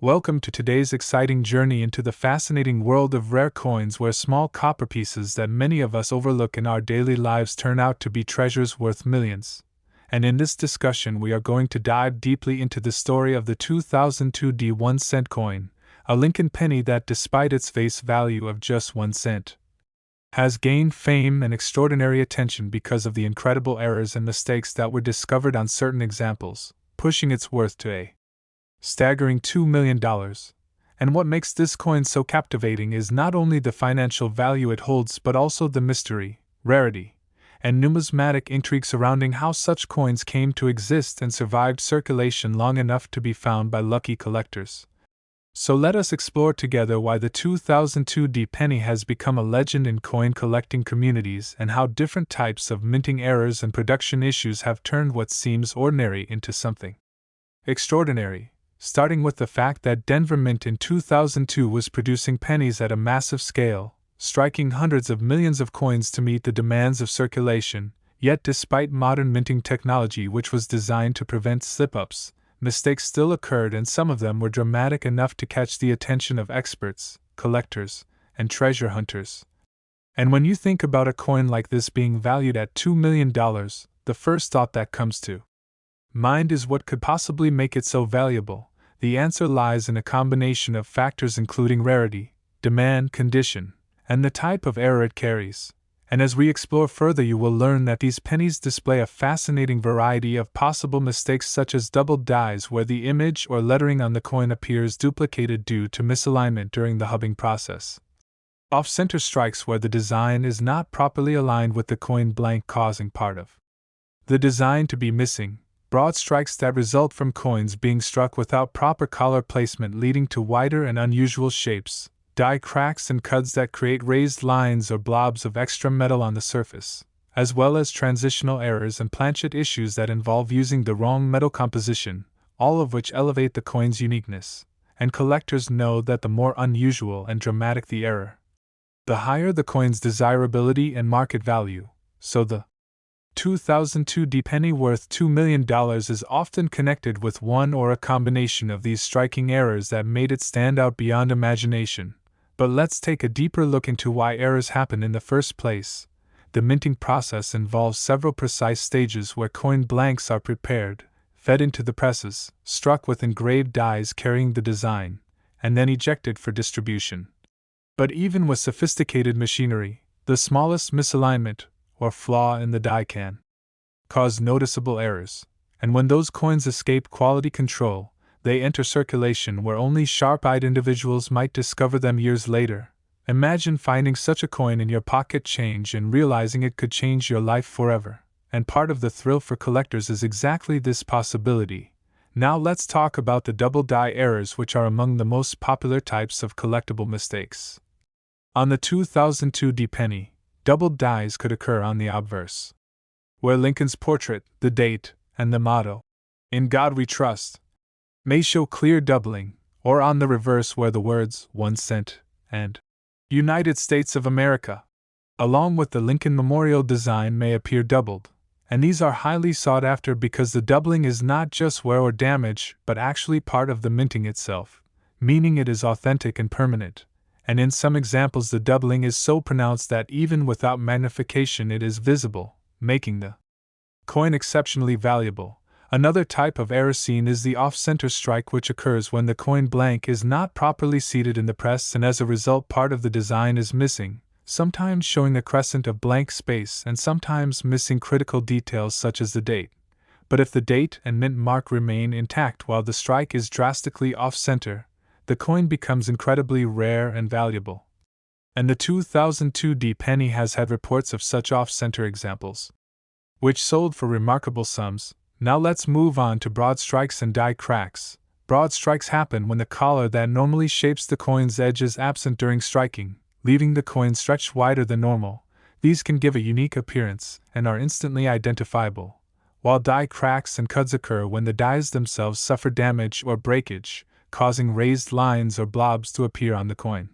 Welcome to today's exciting journey into the fascinating world of rare coins, where small copper pieces that many of us overlook in our daily lives turn out to be treasures worth millions. And in this discussion, we are going to dive deeply into the story of the 2002 1-cent coin, a Lincoln penny that, despite its face value of just 1 cent, has gained fame and extraordinary attention because of the incredible errors and mistakes that were discovered on certain examples, pushing its worth to a staggering $2 million. And what makes this coin so captivating is not only the financial value it holds but also the mystery, rarity, and numismatic intrigue surrounding how such coins came to exist and survived circulation long enough to be found by lucky collectors. So let us explore together why the 2002 penny has become a legend in coin collecting communities and how different types of minting errors and production issues have turned what seems ordinary into something extraordinary. Starting with the fact that Denver Mint in 2002 was producing pennies at a massive scale, striking hundreds of millions of coins to meet the demands of circulation. Yet despite modern minting technology which was designed to prevent slip-ups, mistakes still occurred, and some of them were dramatic enough to catch the attention of experts, collectors, and treasure hunters. And when you think about a coin like this being valued at $2 million, the first thought that comes to mind is what could possibly make it so valuable. The answer lies in a combination of factors including rarity, demand, condition, and the type of error it carries. And as we explore further, you will learn that these pennies display a fascinating variety of possible mistakes, such as doubled dies where the image or lettering on the coin appears duplicated due to misalignment during the hubbing process, off-center strikes where the design is not properly aligned with the coin blank, causing part of the design to be missing, broad strikes that result from coins being struck without proper collar placement leading to wider and unusual shapes, die cracks and cuts that create raised lines or blobs of extra metal on the surface, as well as transitional errors and planchet issues that involve using the wrong metal composition, all of which elevate the coin's uniqueness. And collectors know that the more unusual and dramatic the error, the higher the coin's desirability and market value. So the 2002 penny worth $2 million is often connected with one or a combination of these striking errors that made it stand out beyond imagination. But let's take a deeper look into why errors happen in the first place. The minting process involves several precise stages where coin blanks are prepared, fed into the presses, struck with engraved dies carrying the design, and then ejected for distribution. But even with sophisticated machinery, the smallest misalignment or flaw in the die can cause noticeable errors, and when those coins escape quality control, they enter circulation where only sharp-eyed individuals might discover them years later. Imagine finding such a coin in your pocket change and realizing it could change your life forever. And part of the thrill for collectors is exactly this possibility. Now let's talk about the double die errors, which are among the most popular types of collectible mistakes. On the 2002 penny, doubled dies could occur on the obverse, where Lincoln's portrait, the date, and the motto, "In God We Trust," may show clear doubling, or on the reverse where the words 1 cent and United States of America, along with the Lincoln Memorial design, may appear doubled. And these are highly sought after because the doubling is not just wear or damage, but actually part of the minting itself, meaning it is authentic and permanent. And in some examples the doubling is so pronounced that even without magnification it is visible, making the coin exceptionally valuable. Another type of error seen is the off-center strike, which occurs when the coin blank is not properly seated in the press and as a result part of the design is missing, sometimes showing a crescent of blank space and sometimes missing critical details such as the date. But if the date and mint mark remain intact while the strike is drastically off-center, the coin becomes incredibly rare and valuable. And the 2002 penny has had reports of such off-center examples, which sold for remarkable sums. Now let's move on to broad strikes and die cracks. Broad strikes happen when the collar that normally shapes the coin's edge is absent during striking, leaving the coin stretched wider than normal. These can give a unique appearance and are instantly identifiable, while die cracks and cuts occur when the dies themselves suffer damage or breakage, causing raised lines or blobs to appear on the coin.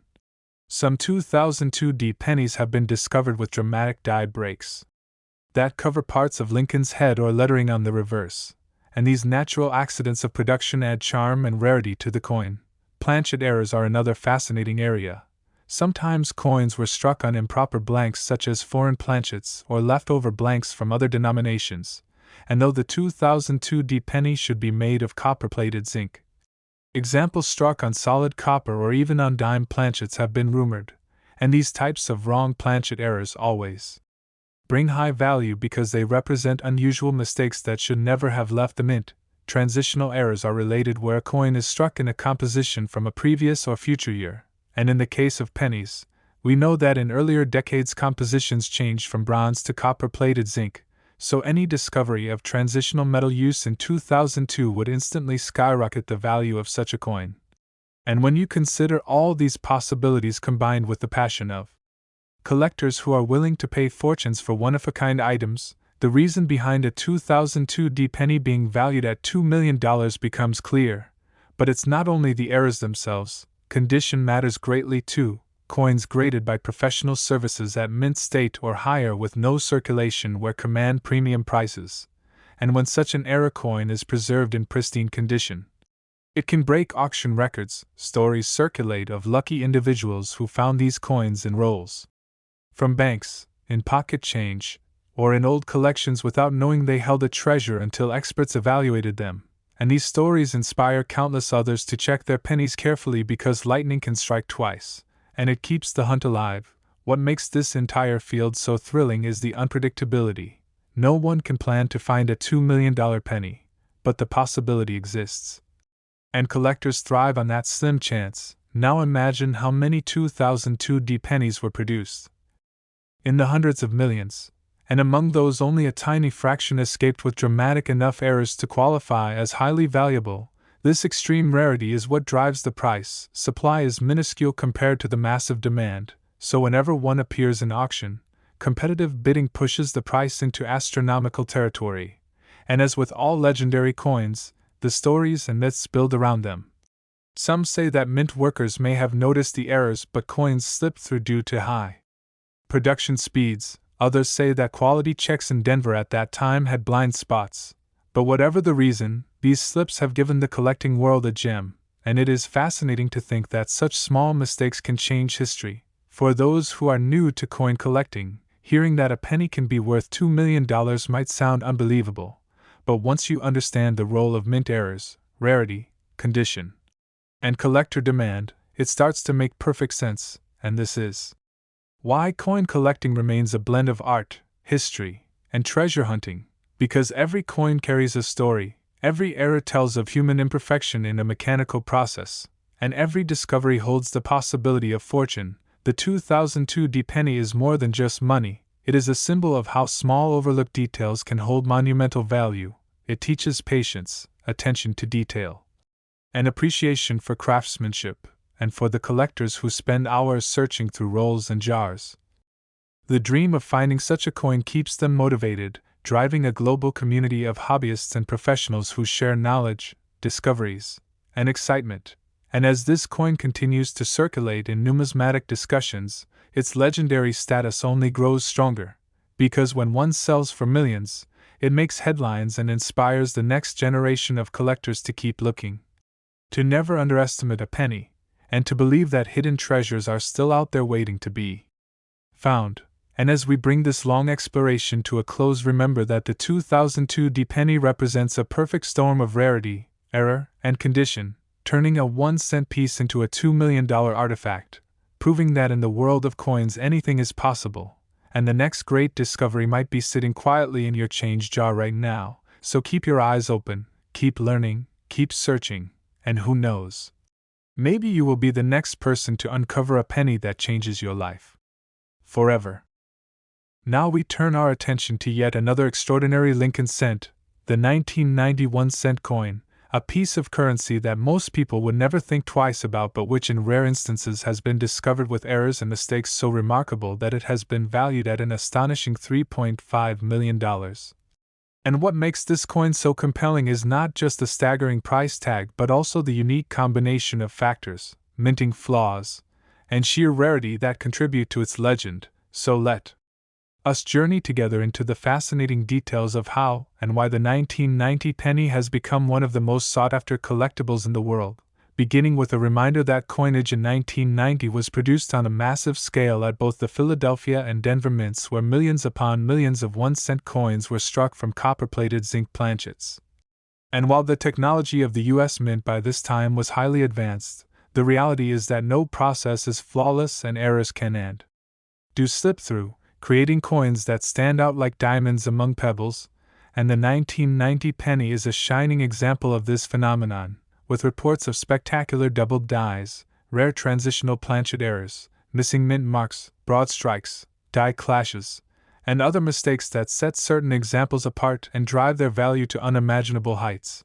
Some 2002 pennies have been discovered with dramatic die breaks that cover parts of Lincoln's head or lettering on the reverse, and these natural accidents of production add charm and rarity to the coin. Planchet errors are another fascinating area. Sometimes coins were struck on improper blanks such as foreign planchets or leftover blanks from other denominations, and though the 2002 penny should be made of copper-plated zinc, examples struck on solid copper or even on dime planchets have been rumored, and these types of wrong planchet errors always bring high value because they represent unusual mistakes that should never have left the mint. Transitional errors are related where a coin is struck in a composition from a previous or future year, and in the case of pennies, we know that in earlier decades compositions changed from bronze to copper-plated zinc, so any discovery of transitional metal use in 2002 would instantly skyrocket the value of such a coin. And when you consider all these possibilities combined with the passion of collectors who are willing to pay fortunes for one-of-a-kind items, the reason behind a 2002 penny being valued at $2 million becomes clear. But it's not only the errors themselves, condition matters greatly too. Coins graded by professional services at mint state or higher with no circulation where command premium prices, and when such an error coin is preserved in pristine condition, it can break auction records. Stories circulate of lucky individuals who found these coins in rolls from banks, in pocket change, or in old collections without knowing they held a treasure until experts evaluated them, and these stories inspire countless others to check their pennies carefully because lightning can strike twice, and it keeps the hunt alive. What makes this entire field so thrilling is the unpredictability. No one can plan to find a $2 million penny, but the possibility exists. And collectors thrive on that slim chance. Now imagine how many 2002 pennies were produced. In the hundreds of millions, and among those only a tiny fraction escaped with dramatic enough errors to qualify as highly valuable. This extreme rarity is what drives the price. Supply is minuscule compared to the massive demand, so whenever one appears in auction, competitive bidding pushes the price into astronomical territory. And as with all legendary coins, the stories and myths build around them. Some say that mint workers may have noticed the errors but coins slipped through due to high production speeds. Others say that quality checks in Denver at that time had blind spots. But whatever the reason, these slips have given the collecting world a gem, and it is fascinating to think that such small mistakes can change history. For those who are new to coin collecting, hearing that a penny can be worth $2 million might sound unbelievable, but once you understand the role of mint errors, rarity, condition, and collector demand, it starts to make perfect sense, and this is why coin collecting remains a blend of art, history, and treasure hunting, because every coin carries a story, every error tells of human imperfection in a mechanical process, and every discovery holds the possibility of fortune. The 2002 penny is more than just money, it is a symbol of how small overlooked details can hold monumental value. It teaches patience, attention to detail, and appreciation for craftsmanship, and for the collectors who spend hours searching through rolls and jars. The dream of finding such a coin keeps them motivated, driving a global community of hobbyists and professionals who share knowledge, discoveries, and excitement. And as this coin continues to circulate in numismatic discussions, its legendary status only grows stronger, because when one sells for millions, it makes headlines and inspires the next generation of collectors to keep looking. To never underestimate a penny, and to believe that hidden treasures are still out there waiting to be found. And as we bring this long exploration to a close, remember that the 2002 penny represents a perfect storm of rarity, error, and condition, turning a 1-cent piece into a $2 million artifact, proving that in the world of coins anything is possible, and the next great discovery might be sitting quietly in your change jar right now. So keep your eyes open, keep learning, keep searching, and who knows? Maybe you will be the next person to uncover a penny that changes your life forever. Now we turn our attention to yet another extraordinary Lincoln cent, the 1991 cent coin, a piece of currency that most people would never think twice about, but which in rare instances has been discovered with errors and mistakes so remarkable that it has been valued at an astonishing $3.5 million. And what makes this coin so compelling is not just the staggering price tag but also the unique combination of factors, minting flaws, and sheer rarity that contribute to its legend. So let us journey together into the fascinating details of how and why the 1990 penny has become one of the most sought-after collectibles in the world. beginning with a reminder that coinage in 1990 was produced on a massive scale at both the Philadelphia and Denver mints, where millions upon millions of 1-cent coins were struck from copper-plated zinc planchets. And while the technology of the U.S. Mint by this time was highly advanced, the reality is that no process is flawless and errors can and do slip through, creating coins that stand out like diamonds among pebbles, and the 1990 penny is a shining example of this phenomenon, with reports of spectacular doubled dies, rare transitional planchet errors, missing mint marks, broad strikes, die clashes, and other mistakes that set certain examples apart and drive their value to unimaginable heights.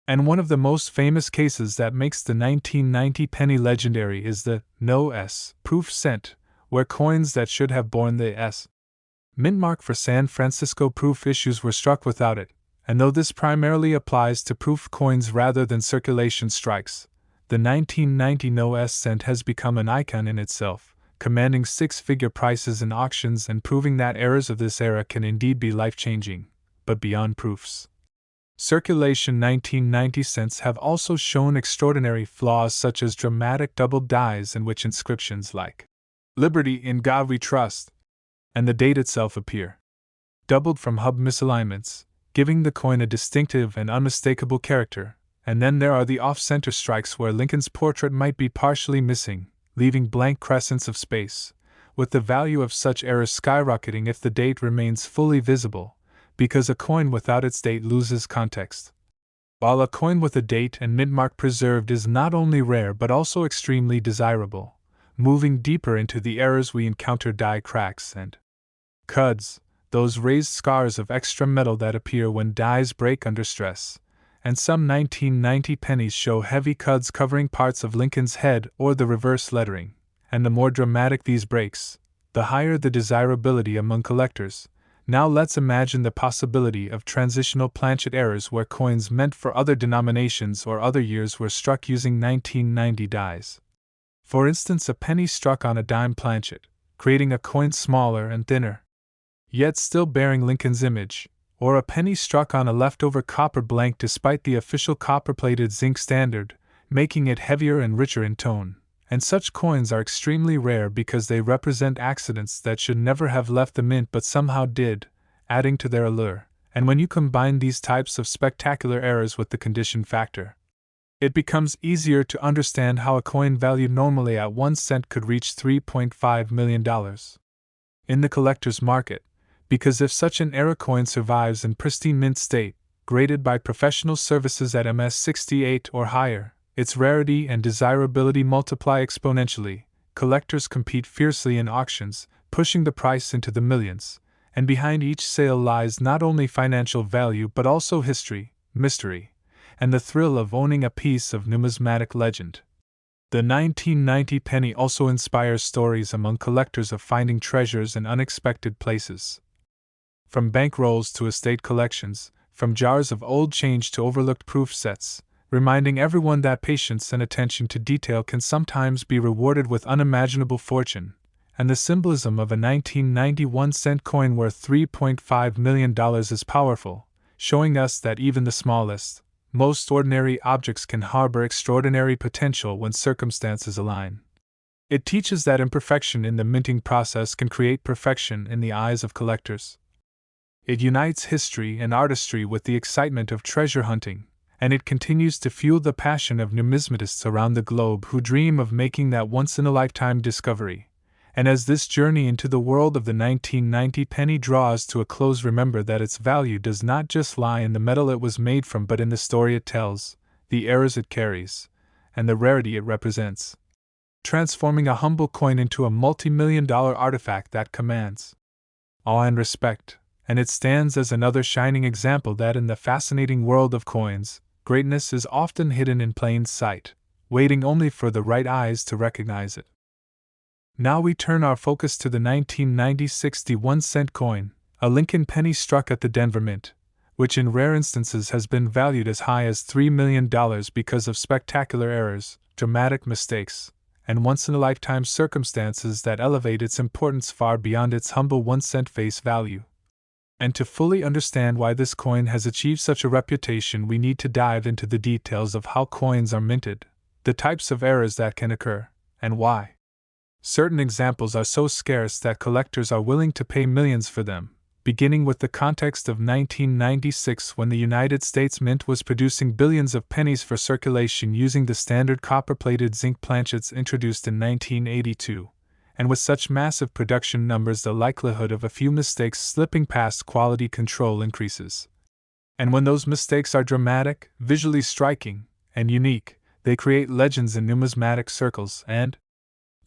And one of the most famous cases that makes the 1990 penny legendary is the no S proof cent, where coins that should have borne the S mint mark for San Francisco proof issues were struck without it, and though this primarily applies to proof coins rather than circulation strikes, the 1990 no S cent has become an icon in itself, commanding six-figure prices in auctions and proving that errors of this era can indeed be life-changing, but beyond proofs. Circulation 1990 cents have also shown extraordinary flaws, such as dramatic double dies in which inscriptions like "Liberty in God We Trust" and the date itself appear doubled from hub misalignments, giving the coin a distinctive and unmistakable character. And then there are the off-center strikes where Lincoln's portrait might be partially missing, leaving blank crescents of space, with the value of such errors skyrocketing if the date remains fully visible, because a coin without its date loses context. While a coin with a date and mint mark preserved is not only rare but also extremely desirable, moving deeper into the errors we encounter die cracks and cuds, those raised scars of extra metal that appear when dies break under stress, and some 1990 pennies show heavy cuds covering parts of Lincoln's head or the reverse lettering, and the more dramatic these breaks, the higher the desirability among collectors. Now let's imagine the possibility of transitional planchet errors where coins meant for other denominations or other years were struck using 1990 dies. For instance, a penny struck on a dime planchet, creating a coin smaller and thinner, yet still bearing Lincoln's image, or a penny struck on a leftover copper blank despite the official copper-plated zinc standard, making it heavier and richer in tone. And such coins are extremely rare because they represent accidents that should never have left the mint but somehow did, adding to their allure. And when you combine these types of spectacular errors with the condition factor, it becomes easier to understand how a coin valued normally at 1 cent could reach $3.5 million in the collector's market, because if such an error coin survives in pristine mint state, graded by professional services at MS-68 or higher, its rarity and desirability multiply exponentially. Collectors compete fiercely in auctions, pushing the price into the millions, and behind each sale lies not only financial value but also history, mystery, and the thrill of owning a piece of numismatic legend. The 1990 penny also inspires stories among collectors of finding treasures in unexpected places. From bank rolls to estate collections, from jars of old change to overlooked proof sets, reminding everyone that patience and attention to detail can sometimes be rewarded with unimaginable fortune. And the symbolism of a 1991 cent coin worth $3.5 million is powerful, showing us that even the smallest, most ordinary objects can harbor extraordinary potential when circumstances align. It teaches that imperfection in the minting process can create perfection in the eyes of collectors. It unites history and artistry with the excitement of treasure hunting, and it continues to fuel the passion of numismatists around the globe who dream of making that once-in-a-lifetime discovery. And as this journey into the world of the 1990 penny draws to a close, remember that its value does not just lie in the metal it was made from but in the story it tells, the errors it carries, and the rarity it represents, transforming a humble coin into a multimillion-dollar artifact that commands awe and respect. And it stands as another shining example that in the fascinating world of coins, greatness is often hidden in plain sight, waiting only for the right eyes to recognize it. Now we turn our focus to the 1990 61-cent coin, a Lincoln penny struck at the Denver Mint, which in rare instances has been valued as high as $3 million because of spectacular errors, dramatic mistakes, and once-in-a-lifetime circumstances that elevate its importance far beyond its humble 1 cent face value. And to fully understand why this coin has achieved such a reputation, we need to dive into the details of how coins are minted, the types of errors that can occur, and why. Certain examples are so scarce that collectors are willing to pay millions for them, beginning with the context of 1996 when the United States Mint was producing billions of pennies for circulation using the standard copper-plated zinc planchets introduced in 1982, and with such massive production numbers the likelihood of a few mistakes slipping past quality control increases. And when those mistakes are dramatic, visually striking, and unique, they create legends in numismatic circles, and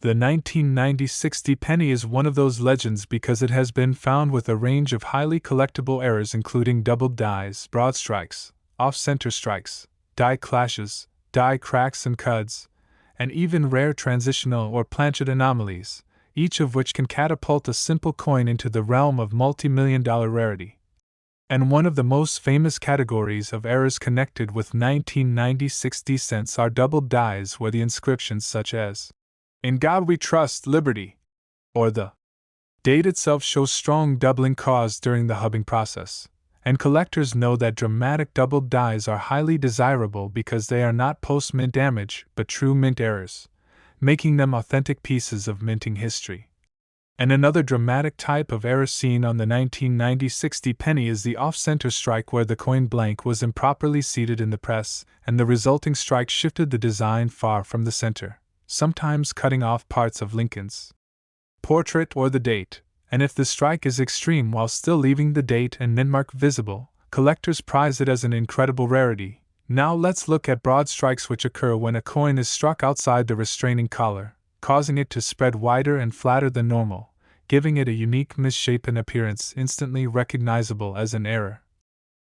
the 1990-60 penny is one of those legends because it has been found with a range of highly collectible errors including doubled dies, broad strikes, off-center strikes, die clashes, die cracks and cuds, and even rare transitional or planchet anomalies, each of which can catapult a simple coin into the realm of multimillion-dollar rarity. And one of the most famous categories of errors connected with 1990-60 cents are doubled dies where the inscriptions such as "In God We Trust, Liberty," or the date itself shows strong doubling caused during the hubbing process, and collectors know that dramatic doubled dies are highly desirable because they are not post-mint damage but true mint errors, making them authentic pieces of minting history. And another dramatic type of error seen on the 1990-60 penny is the off-center strike where the coin blank was improperly seated in the press and the resulting strike shifted the design far from the center, sometimes cutting off parts of Lincoln's portrait or the date, and if the strike is extreme while still leaving the date and mintmark visible, collectors prize it as an incredible rarity. Now let's look at broad strikes which occur when a coin is struck outside the restraining collar, causing it to spread wider and flatter than normal, giving it a unique misshapen appearance instantly recognizable as an error.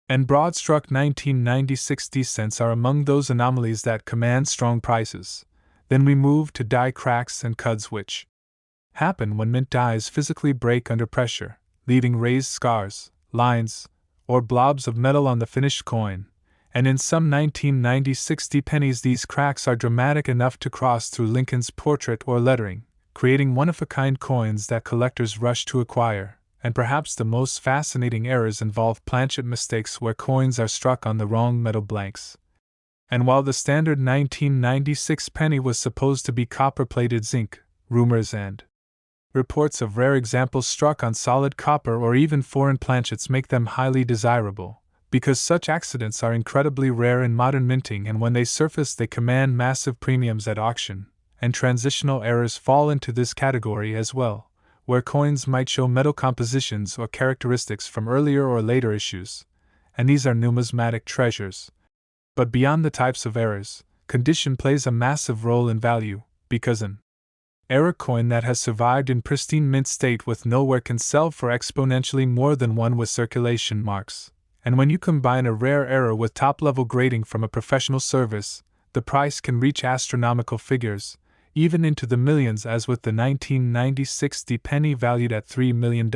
And broad-struck 1990-60 cents are among those anomalies that command strong prices. Then we move to die cracks and cuds which happen when mint dies physically break under pressure, leaving raised scars, lines, or blobs of metal on the finished coin, and in some 1990-60 pennies these cracks are dramatic enough to cross through Lincoln's portrait or lettering, creating one-of-a-kind coins that collectors rush to acquire, and perhaps the most fascinating errors involve planchet mistakes where coins are struck on the wrong metal blanks. And while the standard 1996 penny was supposed to be copper-plated zinc, rumors and reports of rare examples struck on solid copper or even foreign planchets make them highly desirable, because such accidents are incredibly rare in modern minting and when they surface they command massive premiums at auction, and transitional errors fall into this category as well, where coins might show metal compositions or characteristics from earlier or later issues, and these are numismatic treasures. But beyond the types of errors, condition plays a massive role in value, because an error coin that has survived in pristine mint state with no wear can sell for exponentially more than one with circulation marks. And when you combine a rare error with top-level grading from a professional service, the price can reach astronomical figures, even into the millions as with the 1990-60 penny valued at $3 million.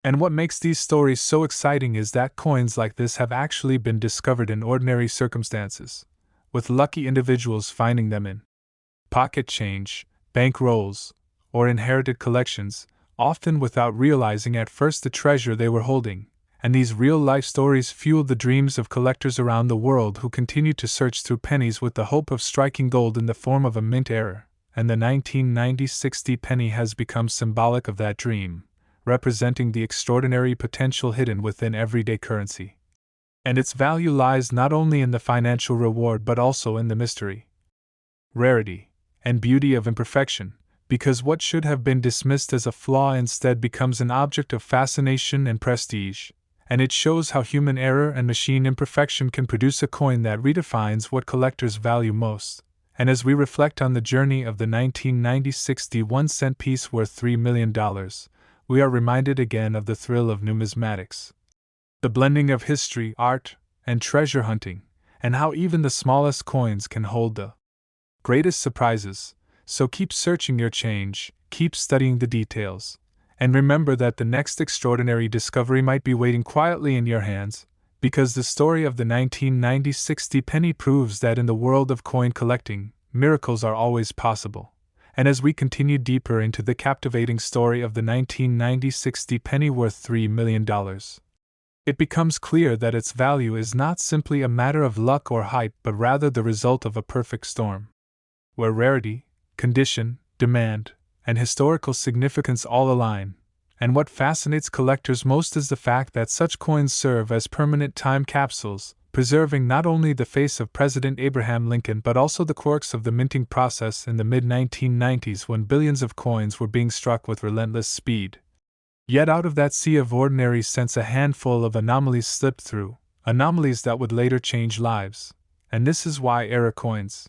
And what makes these stories so exciting is that coins like this have actually been discovered in ordinary circumstances, with lucky individuals finding them in pocket change, bank rolls, or inherited collections, often without realizing at first the treasure they were holding. And these real-life stories fuel the dreams of collectors around the world who continue to search through pennies with the hope of striking gold in the form of a mint error, and the 1990-60 penny has become symbolic of that dream, representing the extraordinary potential hidden within everyday currency. And its value lies not only in the financial reward but also in the mystery, rarity, and beauty of imperfection, because what should have been dismissed as a flaw instead becomes an object of fascination and prestige. And it shows how human error and machine imperfection can produce a coin that redefines what collectors value most. And as we reflect on the journey of the 1990-60 1-cent piece worth $3 million, we are reminded again of the thrill of numismatics. The blending of history, art, and treasure hunting, and how even the smallest coins can hold the greatest surprises. So keep searching your change, keep studying the details. And remember that the next extraordinary discovery might be waiting quietly in your hands, because the story of the 1990-60 penny proves that in the world of coin collecting, miracles are always possible. And as we continue deeper into the captivating story of the 1990-60 penny worth $3 million, it becomes clear that its value is not simply a matter of luck or height but rather the result of a perfect storm, where rarity, condition, demand, and historical significance all align. And what fascinates collectors most is the fact that such coins serve as permanent time capsules, preserving not only the face of President Abraham Lincoln but also the quirks of the minting process in the mid-1990s when billions of coins were being struck with relentless speed. Yet out of that sea of ordinary cents a handful of anomalies slipped through, anomalies that would later change lives. And this is why era coins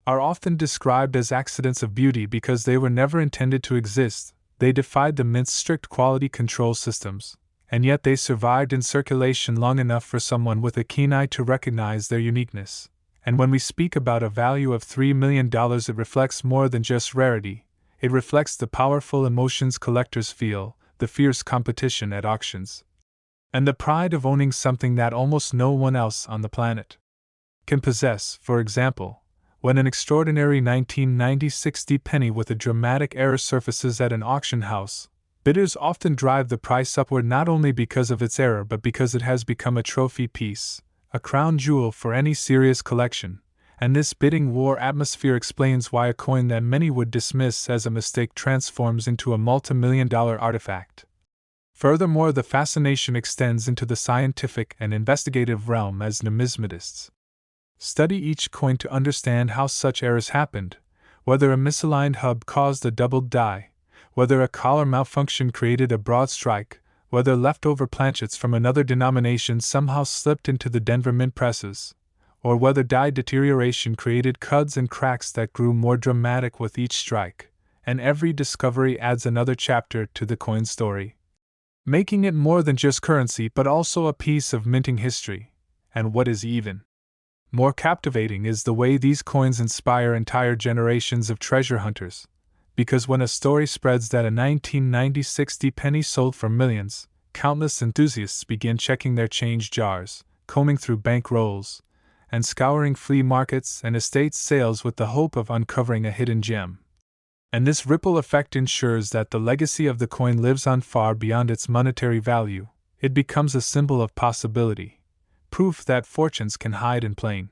are often described as accidents of beauty because they were never intended to exist. They defied the mint's strict quality control systems, and yet they survived in circulation long enough for someone with a keen eye to recognize their uniqueness. And when we speak about a value of $3 million, it reflects more than just rarity. It reflects the powerful emotions collectors feel, the fierce competition at auctions, and the pride of owning something that almost no one else on the planet can possess. For example, when an extraordinary 1990 penny with a dramatic error surfaces at an auction house, bidders often drive the price upward not only because of its error but because it has become a trophy piece, a crown jewel for any serious collection. And this bidding war atmosphere explains why a coin that many would dismiss as a mistake transforms into a multimillion-dollar artifact. Furthermore, the fascination extends into the scientific and investigative realm as numismatists study each coin to understand how such errors happened, whether a misaligned hub caused a doubled die, whether a collar malfunction created a broad strike, whether leftover planchets from another denomination somehow slipped into the Denver mint presses, or whether die deterioration created cuts and cracks that grew more dramatic with each strike. And every discovery adds another chapter to the coin story, making it more than just currency but also a piece of minting history. And what is even more captivating is the way these coins inspire entire generations of treasure hunters, because when a story spreads that a 1990 penny sold for millions, countless enthusiasts begin checking their change jars, combing through bank rolls, and scouring flea markets and estate sales with the hope of uncovering a hidden gem. And this ripple effect ensures that the legacy of the coin lives on far beyond its monetary value. It becomes a symbol of possibility, proof that fortunes can hide in plain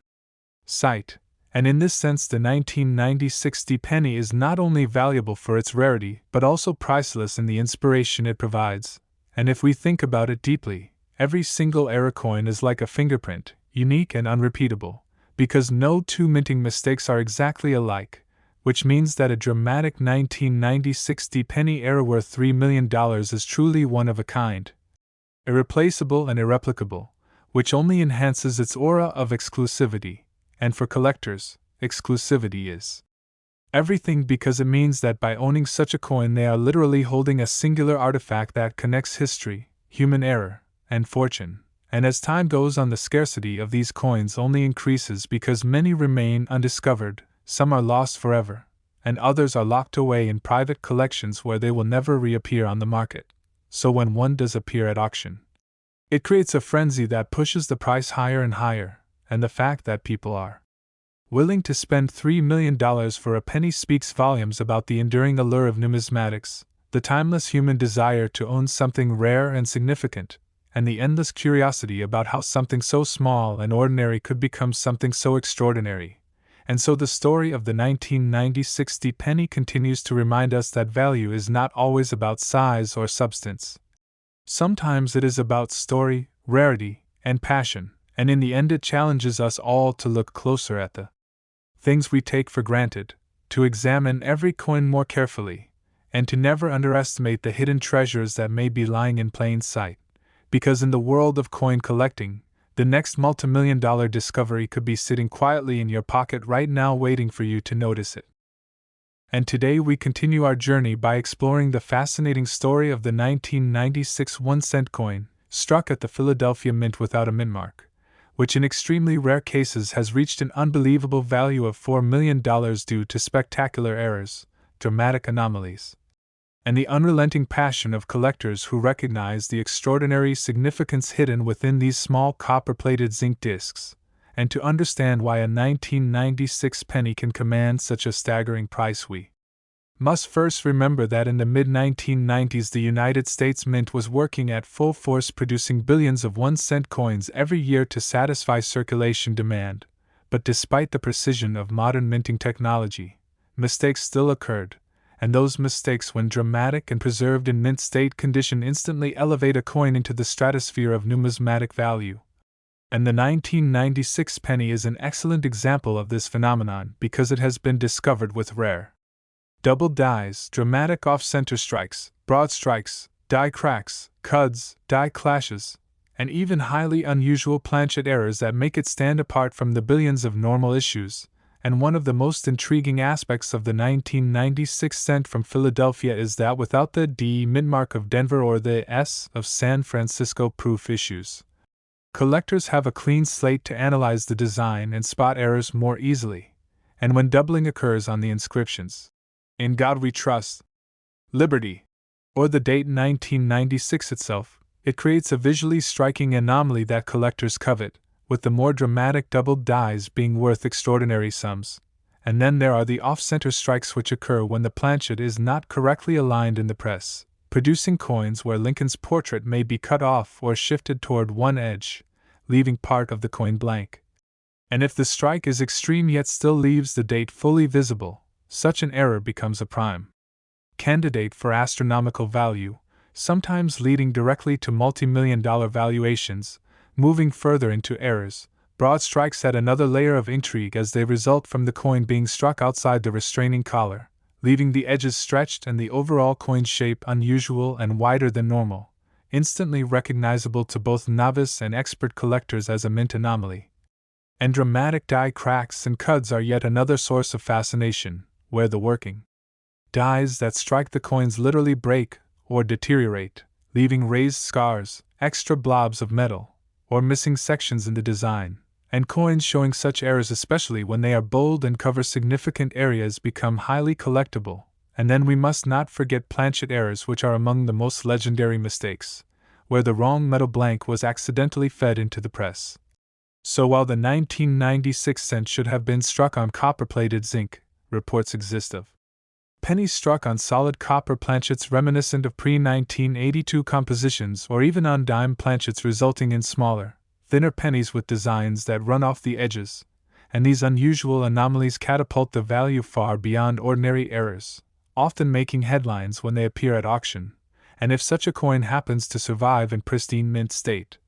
sight. And in this sense, the 1990 penny is not only valuable for its rarity but also priceless in the inspiration it provides. And if we think about it deeply, every single era coin is like a fingerprint, unique and unrepeatable, because no two minting mistakes are exactly alike, which means that a dramatic 1990 penny era worth $3 million is truly one of a kind, irreplaceable and irreplicable, which only enhances its aura of exclusivity. And for collectors, exclusivity is everything because it means that by owning such a coin they are literally holding a singular artifact that connects history, human error, and fortune. And as time goes on, the scarcity of these coins only increases because many remain undiscovered, some are lost forever, and others are locked away in private collections where they will never reappear on the market. So when one does appear at auction, it creates a frenzy that pushes the price higher and higher, and the fact that people are willing to spend $3 million for a penny speaks volumes about the enduring allure of numismatics, the timeless human desire to own something rare and significant, and the endless curiosity about how something so small and ordinary could become something so extraordinary. And so the story of the 1990 penny continues to remind us that value is not always about size or substance. Sometimes it is about story, rarity, and passion, and in the end it challenges us all to look closer at the things we take for granted, to examine every coin more carefully, and to never underestimate the hidden treasures that may be lying in plain sight. Because in the world of coin collecting, the next multimillion-dollar discovery could be sitting quietly in your pocket right now waiting for you to notice it. And today we continue our journey by exploring the fascinating story of the 1996 1-cent coin, struck at the Philadelphia Mint without a mint mark, which in extremely rare cases has reached an unbelievable value of $4 million due to spectacular errors, dramatic anomalies, and the unrelenting passion of collectors who recognize the extraordinary significance hidden within these small copper-plated zinc discs. And to understand why a 1996 penny can command such a staggering price, we Must first remember that in the mid-1990s the United States Mint was working at full force producing billions of 1-cent coins every year to satisfy circulation demand, but despite the precision of modern minting technology, mistakes still occurred, and those mistakes, when dramatic and preserved in mint state condition, instantly elevate a coin into the stratosphere of numismatic value. And the 1996 penny is an excellent example of this phenomenon because it has been discovered with rare double dies, dramatic off-center strikes, broad strikes, die cracks, cuds, die clashes, and even highly unusual planchet errors that make it stand apart from the billions of normal issues. And one of the most intriguing aspects of the 1996 cent from Philadelphia is that without the D mint mark of Denver or the S of San Francisco proof issues, collectors have a clean slate to analyze the design and spot errors more easily. And when doubling occurs on the inscriptions, "In God We Trust," "Liberty," or the date 1996 itself, it creates a visually striking anomaly that collectors covet, with the more dramatic doubled dies being worth extraordinary sums. And then there are the off-center strikes which occur when the planchet is not correctly aligned in the press, producing coins where Lincoln's portrait may be cut off or shifted toward one edge, leaving part of the coin blank. And if the strike is extreme yet still leaves the date fully visible, such an error becomes a prime candidate for astronomical value, sometimes leading directly to multimillion-dollar valuations. Moving further into errors, broad strikes add another layer of intrigue as they result from the coin being struck outside the restraining collar, leaving the edges stretched and the overall coin shape unusual and wider than normal, instantly recognizable to both novice and expert collectors as a mint anomaly. And dramatic die cracks and cuds are yet another source of fascination, where the working dies that strike the coins literally break or deteriorate, leaving raised scars, extra blobs of metal, or missing sections in the design, and coins showing such errors, especially when they are bold and cover significant areas, become highly collectible. And then we must not forget planchet errors, which are among the most legendary mistakes, where the wrong metal blank was accidentally fed into the press. So while the 1996 cent should have been struck on copper-plated zinc, reports exist of pennies struck on solid copper planchets reminiscent of pre-1982 compositions, or even on dime planchets, resulting in smaller, thinner pennies with designs that run off the edges, and these unusual anomalies catapult the value far beyond ordinary errors, often making headlines when they appear at auction, and if such a coin happens to survive in pristine mint state,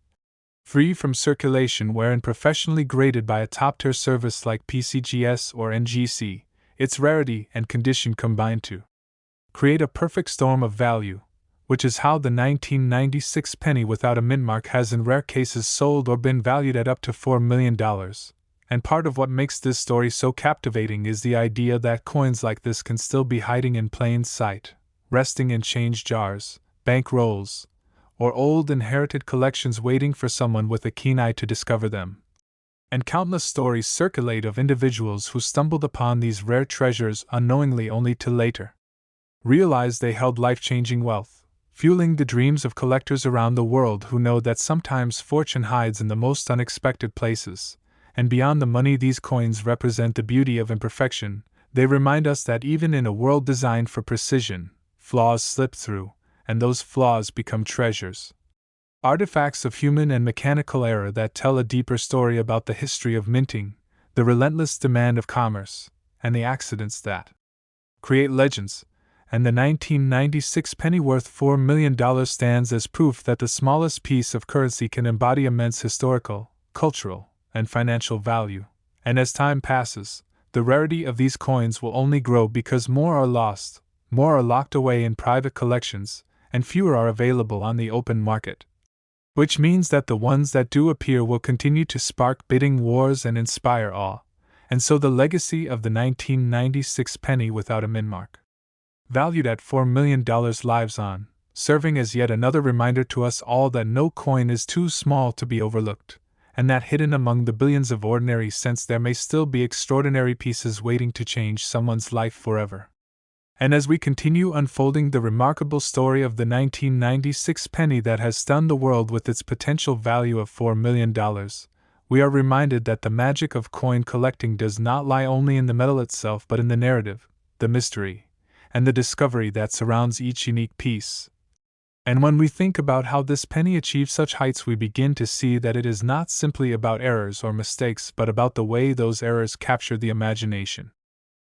free from circulation wherein professionally graded by a top-tier service like PCGS or NGC, its rarity and condition combine to create a perfect storm of value, which is how the 1996 penny without a mint mark has in rare cases sold or been valued at up to $4 million. And part of what makes this story so captivating is the idea that coins like this can still be hiding in plain sight, resting in change jars, bank rolls, or old inherited collections waiting for someone with a keen eye to discover them. And countless stories circulate of individuals who stumbled upon these rare treasures unknowingly only to later realize they held life-changing wealth, fueling the dreams of collectors around the world who know that sometimes fortune hides in the most unexpected places. And beyond the money, these coins represent the beauty of imperfection. They remind us that even in a world designed for precision, flaws slip through, and those flaws become treasures. Artifacts of human and mechanical error that tell a deeper story about the history of minting, the relentless demand of commerce, and the accidents that create legends. And the 1996 penny worth $4 million stands as proof that the smallest piece of currency can embody immense historical, cultural, and financial value. And as time passes, the rarity of these coins will only grow because more are lost, more are locked away in private collections, and fewer are available on the open market. Which means that the ones that do appear will continue to spark bidding wars and inspire awe. And so the legacy of the 1996 penny without a mint mark, valued at $4 million, lives on, serving as yet another reminder to us all that no coin is too small to be overlooked, and that hidden among the billions of ordinary cents there may still be extraordinary pieces waiting to change someone's life forever. And as we continue unfolding the remarkable story of the 1996 penny that has stunned the world with its potential value of $4 million, we are reminded that the magic of coin collecting does not lie only in the metal itself but in the narrative, the mystery, and the discovery that surrounds each unique piece. And when we think about how this penny achieved such heights, we begin to see that it is not simply about errors or mistakes, but about the way those errors capture the imagination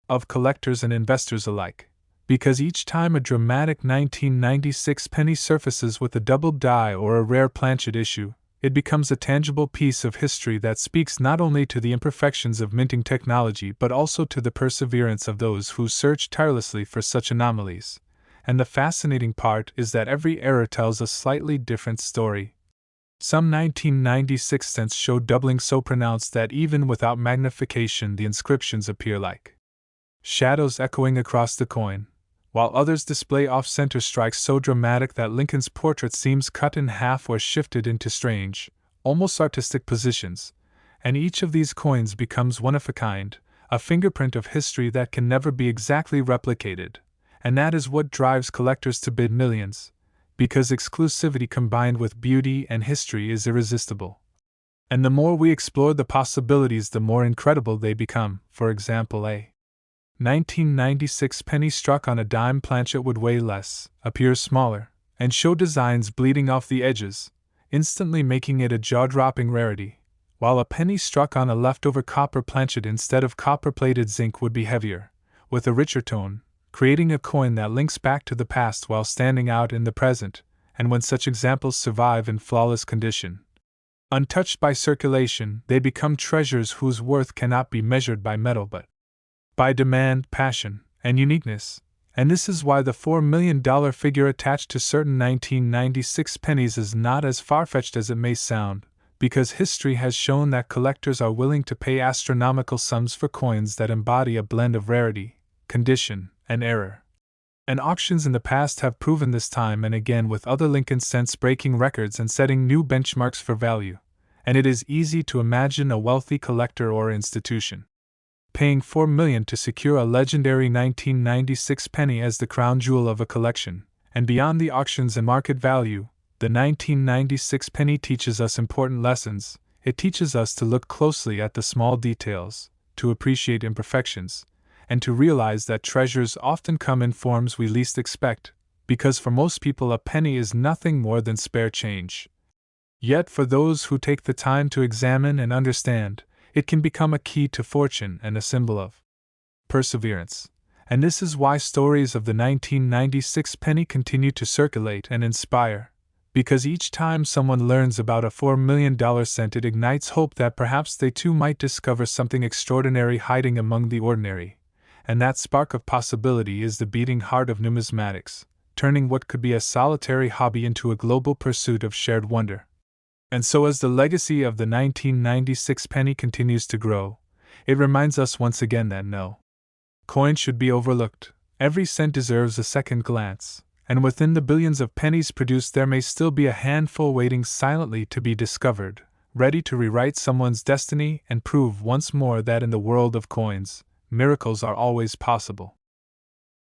of collectors and investors alike. Because each time a dramatic 1996 penny surfaces with a doubled die or a rare planchet issue, it becomes a tangible piece of history that speaks not only to the imperfections of minting technology but also to the perseverance of those who search tirelessly for such anomalies. And the fascinating part is that every error tells a slightly different story. Some 1996 cents show doubling so pronounced that even without magnification the inscriptions appear like shadows echoing across the coin, while others display off-center strikes so dramatic that Lincoln's portrait seems cut in half or shifted into strange, almost artistic positions, and each of these coins becomes one of a kind, a fingerprint of history that can never be exactly replicated. And that is what drives collectors to bid millions, because exclusivity combined with beauty and history is irresistible. And the more we explore the possibilities, the more incredible they become. For example, a 1996 penny struck on a dime planchet would weigh less, appear smaller, and show designs bleeding off the edges, instantly making it a jaw-dropping rarity, while a penny struck on a leftover copper planchet instead of copper-plated zinc would be heavier, with a richer tone, creating a coin that links back to the past while standing out in the present. And when such examples survive in flawless condition, untouched by circulation, they become treasures whose worth cannot be measured by metal but by demand, passion, and uniqueness. And this is why the $4 million figure attached to certain 1996 pennies is not as far-fetched as it may sound, because history has shown that collectors are willing to pay astronomical sums for coins that embody a blend of rarity, condition, and error. And auctions in the past have proven this time and again, with other Lincoln cents breaking records and setting new benchmarks for value. And it is easy to imagine a wealthy collector or institution paying $4 million to secure a legendary 1996 penny as the crown jewel of a collection. And beyond the auctions and market value, the 1996 penny teaches us important lessons. It teaches us to look closely at the small details, to appreciate imperfections, and to realize that treasures often come in forms we least expect, because for most people a penny is nothing more than spare change. Yet for those who take the time to examine and understand, it can become a key to fortune and a symbol of perseverance. And this is why stories of the 1996 penny continue to circulate and inspire, because each time someone learns about a $4 million cent, it ignites hope that perhaps they too might discover something extraordinary hiding among the ordinary. And that spark of possibility is the beating heart of numismatics, turning what could be a solitary hobby into a global pursuit of shared wonder. And so as the legacy of the 1996 penny continues to grow, it reminds us once again that no coin should be overlooked. Every cent deserves a second glance, and within the billions of pennies produced there may still be a handful waiting silently to be discovered, ready to rewrite someone's destiny and prove once more that in the world of coins, miracles are always possible.